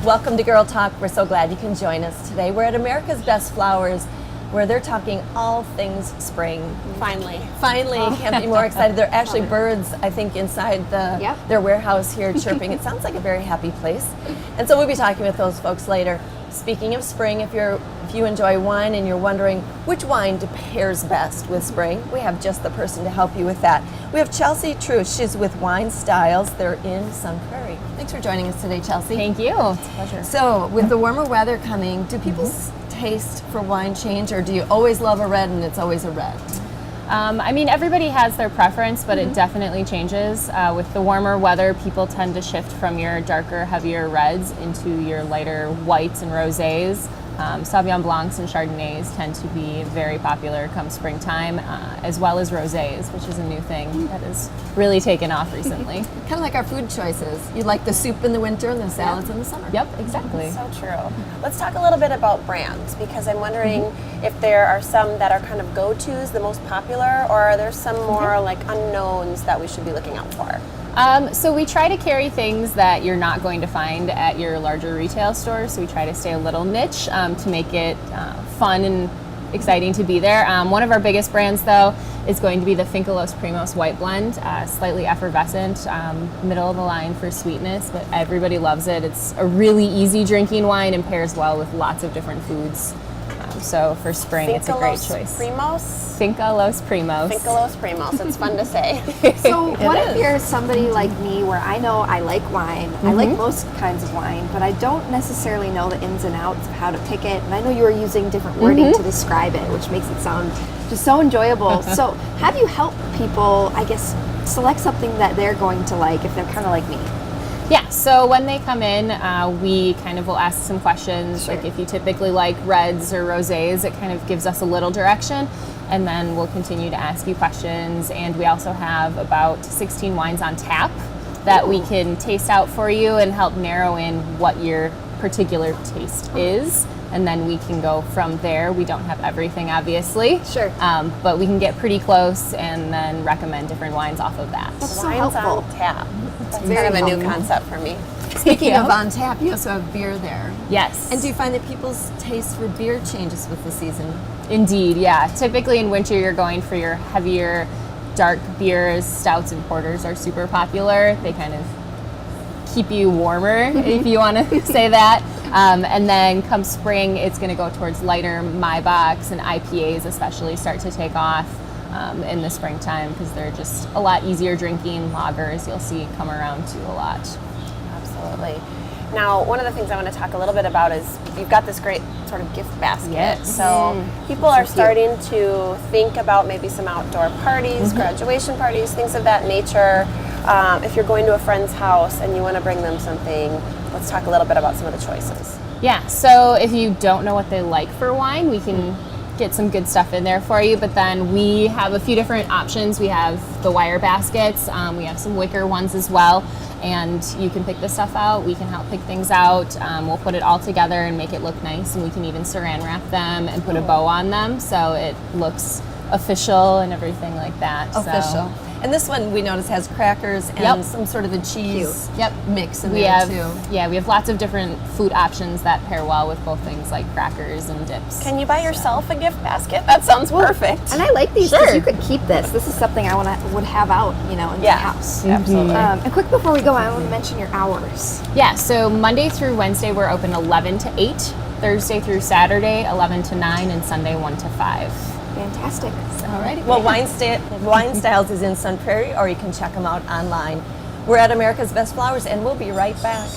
Welcome to Girl Talk. We're so glad you can join us today. We're at America's Best Flowers, where they're talking all things spring. Finally, can't be more excited. There are actually birds, I think, inside their warehouse here chirping. It sounds like a very happy place. And so we'll be talking with those folks later. Speaking of spring, if you enjoy wine and you're wondering which wine pairs best with spring, we have just the person to help you with that. We have Chelsea Truce. She's with WineStyles. They're in Sun Prairie. Thanks for joining us today, Chelsea. Thank you. It's a pleasure. So, with the warmer weather coming, do people's taste for wine change, or do you always love a red and it's always a red? I mean, everybody has their preference, but it definitely changes. With the warmer weather, people tend to shift from your darker, heavier reds into your lighter whites and rosés. Sauvignon Blancs and Chardonnays tend to be very popular come springtime, as well as rosés, which is a new thing that has really taken off recently. Kind of like our food choices. You like the soup in the winter and the salads in the summer. Yep, exactly. So true. Let's talk a little bit about brands, because I'm wondering if there are some that are kind of go-tos, the most popular, or are there some more like unknowns that we should be looking out for? So we try to carry things that you're not going to find at your larger retail stores. So we try to stay a little niche to make it fun and exciting to be there. One of our biggest brands, though, is going to be the Finkel Primos White Blend, slightly effervescent, middle of the line for sweetness, but everybody loves it. It's a really easy drinking wine and pairs well with lots of different foods. So for spring, it's a great choice. Finkelos Primos. Finkelos Primos. It's fun to say. So what if you're somebody like me where I know I like wine, I like most kinds of wine, but I don't necessarily know the ins and outs of how to pick it, and I know you are using different wording to describe it, which makes it sound just so enjoyable. So how do you help people, I guess, select something that they're going to like if they're kind of like me? Yeah, so when they come in, we kind of will ask some questions, like if you typically like reds or rosés, it kind of gives us a little direction, and then we'll continue to ask you questions. And we also have about 16 wines on tap that we can taste out for you and help narrow in what your particular taste is. And then we can go from there. We don't have everything, obviously. Sure. But we can get pretty close and then recommend different wines off of that. That's so Wines helpful. on tap. That's kind of a new concept for me. Speaking of on tap, you also have beer there. Yes. And do you find that people's taste for beer changes with the season? Indeed, yeah. Typically in winter, you're going for your heavier, dark beers. Stouts and porters are super popular. They kind of keep you warmer, if you want to say that. And then come spring, it's going to go towards lighter Maibachs, and IPAs especially start to take off in the springtime because they're just a lot easier drinking. Lagers you'll see come around too a lot. Absolutely. Now, one of the things I want to talk a little bit about is you've got this great sort of gift basket. Yes. So people are starting to think about maybe some outdoor parties, graduation parties, things of that nature. If you're going to a friend's house and you want to bring them something, let's talk a little bit about some of the choices. Yeah, so if you don't know what they like for wine, we can get some good stuff in there for you, but then we have a few different options. We have the wire baskets, we have some wicker ones as well, and you can pick the stuff out. We can help pick things out. We'll put it all together and make it look nice, and we can even saran wrap them and put a bow on them so it looks official and everything like that. Official. So. And this one we notice has crackers and some sort of a cheese mix in there too. Yeah, we have lots of different food options that pair well with both things like crackers and dips. Can you buy yourself a gift basket? That sounds perfect. And I like these because you could keep this. This is something I would have out, in the house. Absolutely. And quick before we go, I want to mention your hours. Yeah, so Monday through Wednesday we're open 11 to 8, Thursday through Saturday 11 to 9, and Sunday 1 to 5. Fantastic. All right. Well, WineStyles is in Sun Prairie, or you can check them out online. We're at America's Best Flowers, and we'll be right back.